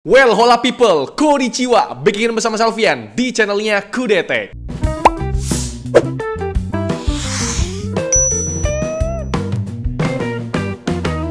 Well, hola people, konnichiwa, bikin bersama Salvian di channelnya Kudete.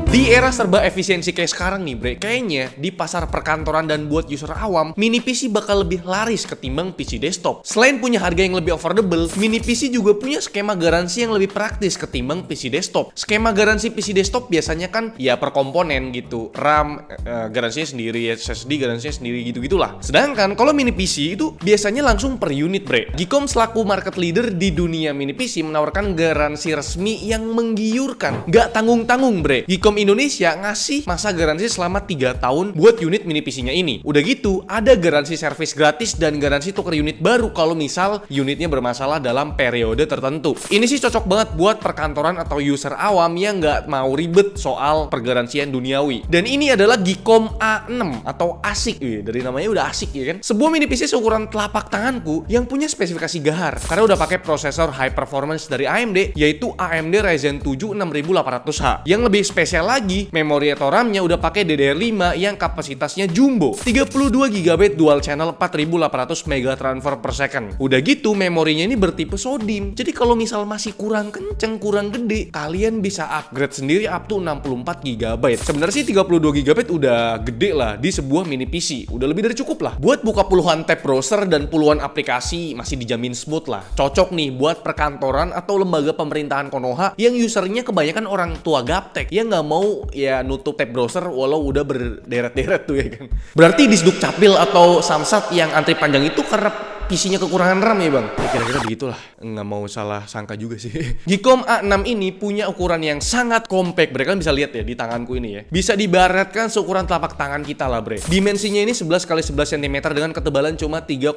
Di era serba efisiensi kayak sekarang nih bre, kayaknya di pasar perkantoran dan buat user awam, mini PC bakal lebih laris ketimbang PC desktop. Selain punya harga yang lebih affordable, mini PC juga punya skema garansi yang lebih praktis ketimbang PC desktop. Skema garansi PC desktop biasanya kan ya per komponen gitu, RAM garansinya sendiri, SSD garansinya sendiri gitu-gitulah. Sedangkan kalau mini PC itu biasanya langsung per unit bre. Geekom selaku market leader di dunia mini PC menawarkan garansi resmi yang menggiurkan, nggak tanggung-tanggung bre. Geekom Indonesia ngasih masa garansi selama 3 tahun buat unit mini PC-nya ini. Udah gitu, ada garansi servis gratis dan garansi tuker unit baru kalau misal unitnya bermasalah dalam periode tertentu. Ini sih cocok banget buat perkantoran atau user awam yang nggak mau ribet soal pergaransian duniawi. Dan ini adalah Geekom A6 atau ASIC. Dari namanya udah asik ya kan? Sebuah mini PC seukuran telapak tanganku yang punya spesifikasi gahar karena udah pakai prosesor high performance dari AMD, yaitu AMD Ryzen 7 6800H. Yang lebih spesial lagi, memori atau RAM-nya udah pakai DDR5 yang kapasitasnya jumbo, 32GB dual channel 4800 MB transfer per second. Udah gitu, memorinya ini bertipe SODIMM. Jadi kalau misal masih kurang kenceng, kurang gede, kalian bisa upgrade sendiri up to 64GB. Sebenarnya sih 32GB udah gede lah di sebuah mini PC. Udah lebih dari cukup lah. Buat buka puluhan tab browser dan puluhan aplikasi masih dijamin smooth lah. Cocok nih buat perkantoran atau lembaga pemerintahan Konoha yang usernya kebanyakan orang tua gaptek yang nggak mau ya nutup tab browser walau udah berderet-deret tuh ya kan. Berarti di Dukcapil atau Samsat yang antri panjang itu karena PC-nya kekurangan RAM ya bang? Ya, kira-kira begitulah, nggak mau salah sangka juga sih. Geekom A6 ini punya ukuran yang sangat compact. Bre, kalian bisa lihat ya di tanganku ini ya. Bisa dibaratkan seukuran telapak tangan kita lah bre. Dimensinya ini 11 x 11 cm dengan ketebalan cuma 3,5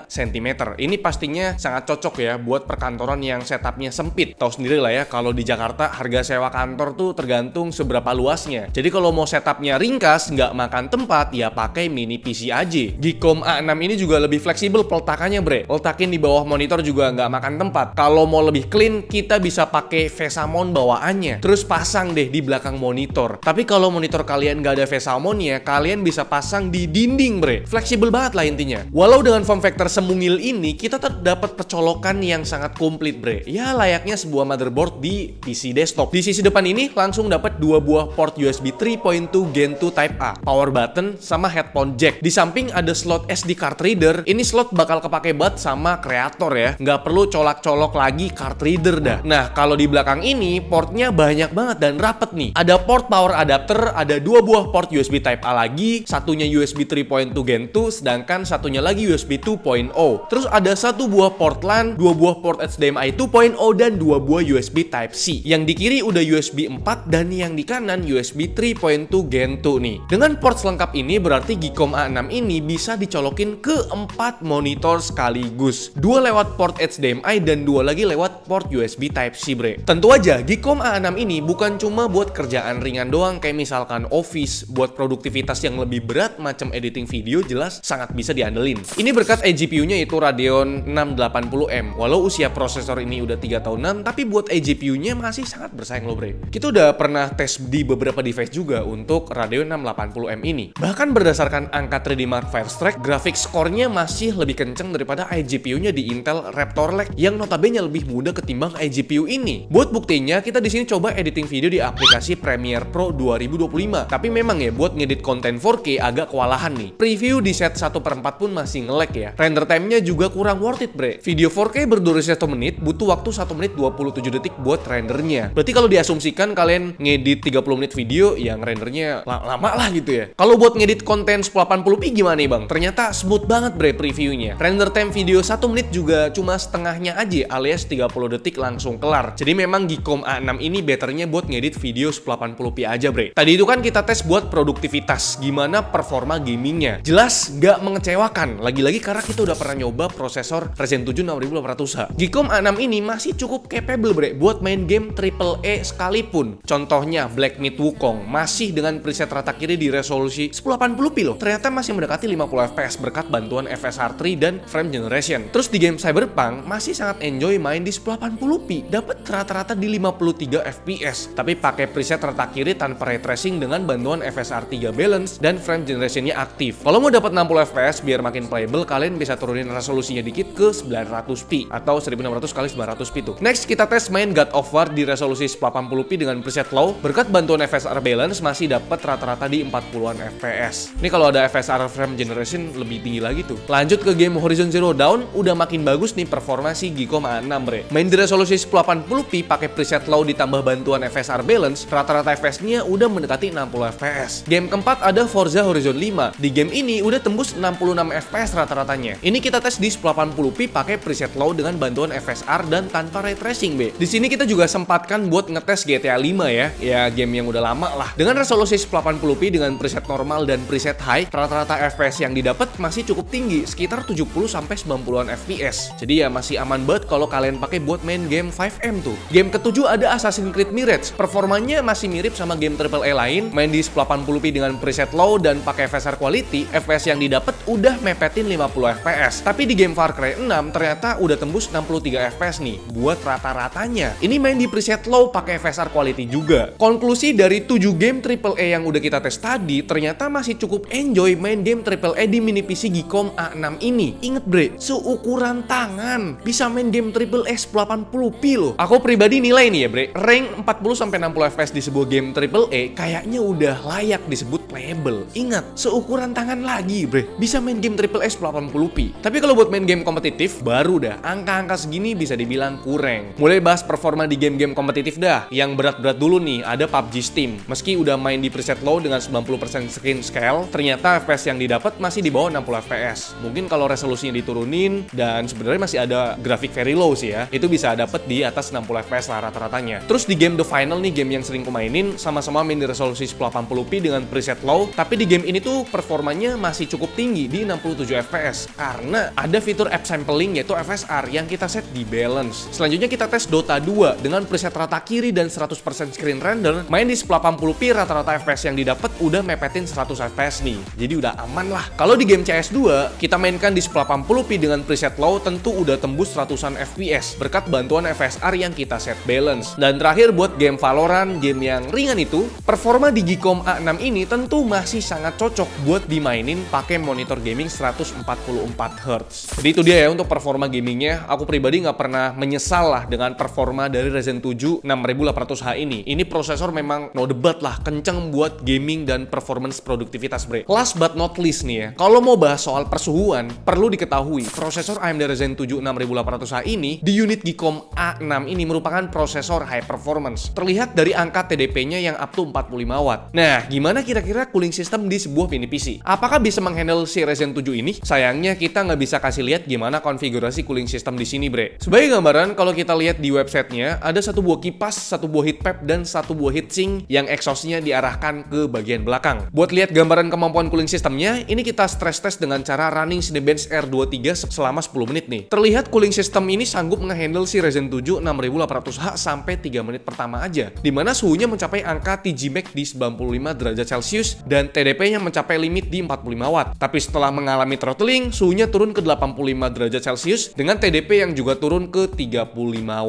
cm. Ini pastinya sangat cocok ya buat perkantoran yang setupnya sempit. Tahu sendiri lah ya, kalau di Jakarta harga sewa kantor tuh tergantung seberapa luasnya. Jadi kalau mau setupnya ringkas, nggak makan tempat, ya pakai mini PC aja. Geekom A6 ini juga lebih fleksibel peletakannya bre. Letakin di bawah monitor juga nggak makan tempat. Kalau mau lebih clean, kita bisa pakai VESA mount bawaannya. Terus pasang deh di belakang monitor. Tapi kalau monitor kalian nggak ada VESA mount-nya, kalian bisa pasang di dinding bre. Fleksibel banget lah intinya. Walau dengan form factor semungil ini, kita tetap dapat percolokan yang sangat komplit bre. Ya layaknya sebuah motherboard di PC desktop. Di sisi depan ini langsung dapat 2 buah port USB 3.2 Gen 2 Type A, power button, sama headphone jack. Di samping ada slot SD card reader. Ini slot bakal kepake banget sama kreator ya. Nggak perlu colak-colok lagi card reader dah. Nah, kalau di belakang ini portnya banyak banget dan rapet nih. Ada port power adapter, ada 2 buah port USB Type A lagi, satunya USB 3.2 Gen 2, sedangkan satunya lagi USB 2.0. Terus ada 1 buah port LAN, 2 buah port HDMI 2.0, dan 2 buah USB Type C. Yang di kiri udah USB 4 dan yang di kanan USB 3.2 Gen 2 nih. Dengan port selengkap ini berarti Geekom A6 ini bisa dicolokin ke 4 monitor sekaligus. 2 lewat port HDMI dan 2 lagi lewat port USB Type C bre. Tentu aja Geekom A6 ini bukan cuma buat kerjaan ringan doang kayak misalkan office, buat produktivitas yang lebih berat macam editing video jelas sangat bisa diandelin. Ini berkat eGPU-nya yaitu Radeon 680M. Walau usia prosesor ini udah 3 tahunan, tapi buat eGPU-nya masih sangat bersaing loh bre. Kita udah pernah tes di beberapa device juga untuk Radeon 680M ini. Bahkan berdasarkan angka 3D Mark Firestrike, grafik skornya masih lebih kenceng daripada iGPU-nya di Intel Raptor Lake yang notabene lebih mudah ketimbang iGPU ini. Buat buktinya, kita di sini coba editing video di aplikasi Premiere Pro 2025. Tapi memang ya, buat ngedit konten 4K agak kewalahan nih. Preview di set 1/4 pun masih nge-lag ya. Render time-nya juga kurang worth it bre. Video 4K berdurasi 1 menit, butuh waktu 1 menit 27 detik buat rendernya. Berarti kalau diasumsikan kalian ngedit 30 menit video, yang rendernya lama lah gitu ya. Kalau buat ngedit konten 1080p gimana nih bang? Ternyata smooth banget bre previewnya. Render time video 1 menit juga cuma setengahnya aja, alias 30 detik langsung kelar. Jadi memang Geekom A6 ini betternya buat ngedit video 1080p aja bre. Tadi itu kan kita tes buat produktivitas, gimana performa gamingnya. Jelas nggak mengecewakan. Lagi-lagi karena kita udah pernah nyoba prosesor Ryzen 7 6800H. Geekom A6 ini masih cukup capable bre buat main game AAA sekalipun. Contohnya Black Myth Wukong masih dengan preset rata kiri di resolusi 1080p loh. Ternyata masih mendekati 50 fps berkat bantuan FSR 3 dan frame generation. Terus di game Cyberpunk masih sangat enjoy main di 1080p, dapat rata-rata di 53 fps, tapi pakai preset rata kiri tanpa ray tracing dengan bantuan FSR 3 balance dan frame generationnya aktif. Kalau mau dapat 60 fps biar makin playable, kalian bisa turunin resolusinya dikit ke 900p atau 1600 x 900p tuh. Next kita tes main God of War di resolusi 1080p dengan preset low, berkat bantuan FSR balance masih dapat rata-rata di 40-an fps. Ini kalau ada FSR frame generation lebih tinggi lagi tuh. Lanjut ke game Horizon Zero Dawn, udah makin bagus nih performa si Geekom A6 bre. Main di resolusi 1080p pakai preset low ditambah bantuan FSR balance, rata-rata FPS-nya udah mendekati 60 fps. Game keempat ada Forza Horizon 5. Di game ini udah tembus 66 fps rata-ratanya. Ini kita tes di 1080p pakai preset low dengan bantuan FSR dan tanpa ray tracing be. Di sini kita juga sempatkan buat ngetes GTA 5 ya. Ya game yang udah lama lah. Dengan resolusi 1080p dengan preset normal dan preset high, rata-rata FPS yang didapat masih cukup tinggi, sekitar 70 sampai 90-an fps. Jadi ya masih aman banget kalau kalian pakai buat main game 5M tuh. Game ketujuh ada Assassin's Creed Mirage. Performanya masih mirip sama game AAA lain, main di 1080p dengan preset low dan pakai FSR quality, FPS yang didapat udah mepetin 50 fps. Tapi di game Far Cry 6 ternyata udah tembus 63 fps nih buat rata-ratanya. Ini main di preset low pakai FSR quality juga. Konklusi dari 7 game AAA yang udah kita tes tadi, ternyata masih cukup enjoy main game AAA di mini PC Geekom A6 ini. Ingat bre, seukuran tangan bisa main game AAA 1080p loh. Aku pribadi nilai nih ya bre, rank 40-60 fps di sebuah game AAA kayaknya udah layak disebut playable. Ingat, seukuran tangan lagi bre, bisa main game AAA 1080p. Tapi kalau buat main game kompetitif, baru dah angka-angka segini bisa dibilang kurang. Mulai bahas performa di game-game kompetitif dah. Yang berat-berat dulu nih, ada PUBG Steam. Meski udah main di preset low dengan 90% screen scale, ternyata FPS yang didapat masih di bawah 60 fps. Mungkin kalau resolusinya diturunin dan sebenarnya masih ada grafik very low sih ya, itu bisa dapat di atas 60 fps lah rata-ratanya. Terus di game The Final nih, game yang sering kumainin, sama-sama main di resolusi 1080p dengan preset low, tapi di game ini tuh performanya masih cukup tinggi di 67 fps karena ada fitur app sampling yaitu FSR yang kita set di balance. Selanjutnya kita tes Dota 2 dengan preset rata kiri dan 100% screen render, main di 1080p rata-rata FPS yang didapat udah mepetin 100 fps nih. Jadi udah aman lah. Kalau di game CS2 kita mainkan di 1080p dengan preset low, tentu udah tembus 100-an fps berkat bantuan FSR yang kita set balance. Dan terakhir buat game Valorant, game yang ringan itu, performa di Geekom A6 ini tentu masih sangat cocok buat dimainin pakai monitor gaming 144Hz. Jadi itu dia ya untuk performa gamingnya. Aku pribadi nggak pernah menyesal lah dengan performa dari Ryzen 7 6800H ini. Ini prosesor memang no debat lah, kenceng buat gaming dan performance produktivitas bre. Last but not least nih ya, kalau mau bahas soal persuhuan, perlu diketahui prosesor AMD Ryzen 7 6800H ini di unit Geekom A6 ini merupakan prosesor high performance. Terlihat dari angka TDP-nya yang up to 45 watt. Nah, gimana kira-kira cooling system di sebuah mini PC? Apakah bisa menghandle si Ryzen 7 ini? Sayangnya kita nggak bisa kasih lihat gimana konfigurasi cooling system di sini bre. Sebagai gambaran, kalau kita lihat di websitenya, ada satu buah kipas, satu buah heat pipe, dan satu buah heatsink yang exhaustnya diarahkan ke bagian belakang. Buat lihat gambaran kemampuan cooling systemnya, ini kita stress test dengan cara running Cinebench R23 selama 10 menit nih. Terlihat cooling system ini sanggup nge-handle si Ryzen 7 6800H sampai 3 menit pertama aja, dimana suhunya mencapai angka TG max di 95 derajat Celcius dan TDP-nya mencapai limit di 45 watt. Tapi setelah mengalami throttling, suhunya turun ke 85 derajat Celcius dengan TDP yang juga turun ke 35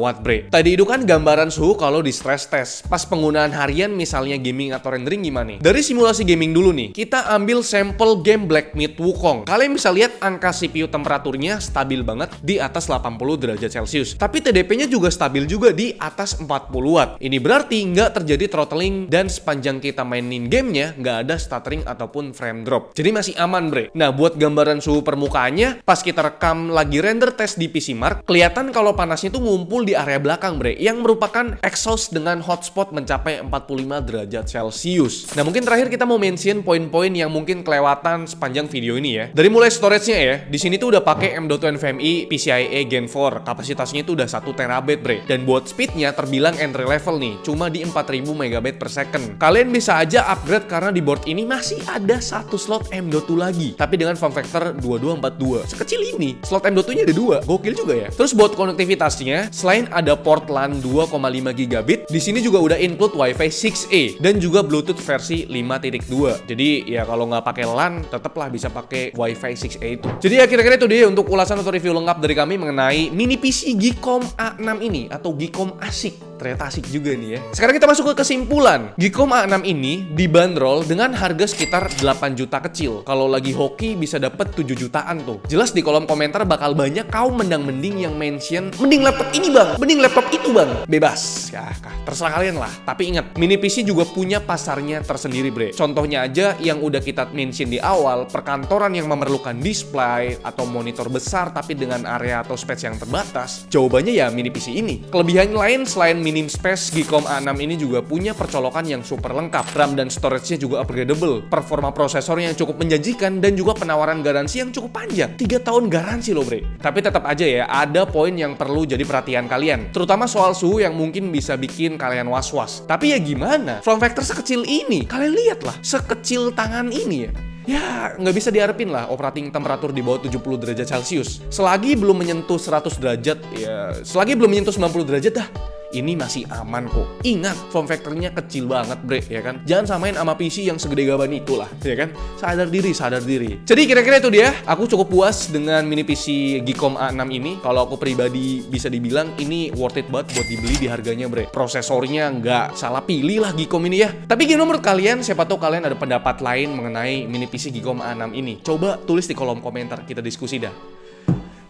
watt bre. Tadi itu kan gambaran suhu kalau di stress test. Pas penggunaan harian misalnya gaming atau rendering gimana nih? Dari simulasi gaming dulu nih, kita ambil sampel game Black Myth Wukong. Kalian bisa lihat angka CPU temperaturnya stabil banget di atas 80 derajat Celcius. Tapi TDP-nya juga stabil juga di atas 40 watt. Ini berarti nggak terjadi throttling dan sepanjang kita mainin gamenya nggak ada stuttering ataupun frame drop. Jadi masih aman bre. Nah, buat gambaran suhu permukaannya, pas kita rekam lagi render test di PC Mark, kelihatan kalau panasnya tuh ngumpul di area belakang bre, yang merupakan exhaust dengan hotspot mencapai 45 derajat Celcius. Nah, mungkin terakhir kita mau mention poin-poin yang mungkin kelewatan sepanjang video ini ya. Dari mulai storage-nya ya, di sini tuh udah pakai M.2 NVMe PCIe Gen 4, kapasitasnya itu udah 1 TB bre. Dan buat speednya terbilang entry level nih, cuma di 4000 MB per second. Kalian bisa aja upgrade karena di board ini masih ada satu slot M.2 lagi, tapi dengan form factor 2242. Sekecil ini, slot M.2-nya ada 2, gokil juga ya. Terus buat konektivitasnya, selain ada port LAN 2,5 gigabit, di sini juga udah include support Wi-Fi 6E dan juga Bluetooth versi 5.2. Jadi ya kalau nggak pakai LAN, tetaplah bisa pakai Wi-Fi 6E itu. Jadi ya kira-kira itu dia untuk ulasan atau review lengkap dari kami mengenai mini PC Geekom A6 ini atau Geekom ASIC. Ternyata asik juga nih ya. Sekarang kita masuk ke kesimpulan. Geekom A6 ini dibanderol dengan harga sekitar 8 juta kecil. Kalau lagi hoki bisa dapat 7 jutaan tuh. Jelas di kolom komentar bakal banyak kaum mendang-mending yang mention, mending laptop ini bang, mending laptop itu bang. Bebas, ya terserah kalian lah. Tapi ingat, mini PC juga punya pasarnya tersendiri bre. Contohnya aja yang udah kita mention di awal, perkantoran yang memerlukan display atau monitor besar tapi dengan area atau space yang terbatas. Jawabannya ya mini PC ini. Kelebihan lain selain minim space, Geekom A6 ini juga punya percolokan yang super lengkap. RAM dan storage-nya juga upgradable. Performa prosesornya yang cukup menjanjikan dan juga penawaran garansi yang cukup panjang. 3 tahun garansi loh bre. Tapi tetap aja ya, ada poin yang perlu jadi perhatian kalian. Terutama soal suhu yang mungkin bisa bikin kalian was-was. Tapi ya gimana? Form factor sekecil ini, kalian lihat lah, sekecil tangan ini ya. Ya, nggak bisa diharapin lah operating temperatur di bawah 70 derajat Celcius. Selagi belum menyentuh 100 derajat, ya selagi belum menyentuh 90 derajat dah, ini masih aman kok. Ingat, form factor-nya kecil banget bre, ya kan? Jangan samain sama PC yang segede gaban itulah, ya kan? Sadar diri, sadar diri. Jadi kira-kira itu dia. Aku cukup puas dengan mini PC Geekom A6 ini. Kalau aku pribadi bisa dibilang ini worth it banget buat dibeli di harganya bre. Prosesornya nggak salah pilih lah Geekom ini ya. Tapi gimana menurut kalian? Siapa tahu kalian ada pendapat lain mengenai mini PC Geekom A6 ini. Coba tulis di kolom komentar, kita diskusi dah.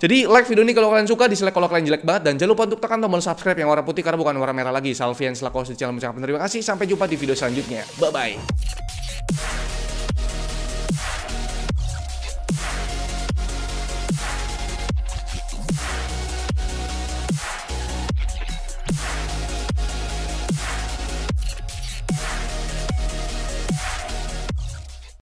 Jadi like video ini kalau kalian suka, dislike kalau kalian jelek banget, dan jangan lupa untuk tekan tombol subscribe yang warna putih karena bukan warna merah lagi. Salvian selaku host di channel mengucapkan terima kasih. Sampai jumpa di video selanjutnya. Bye bye.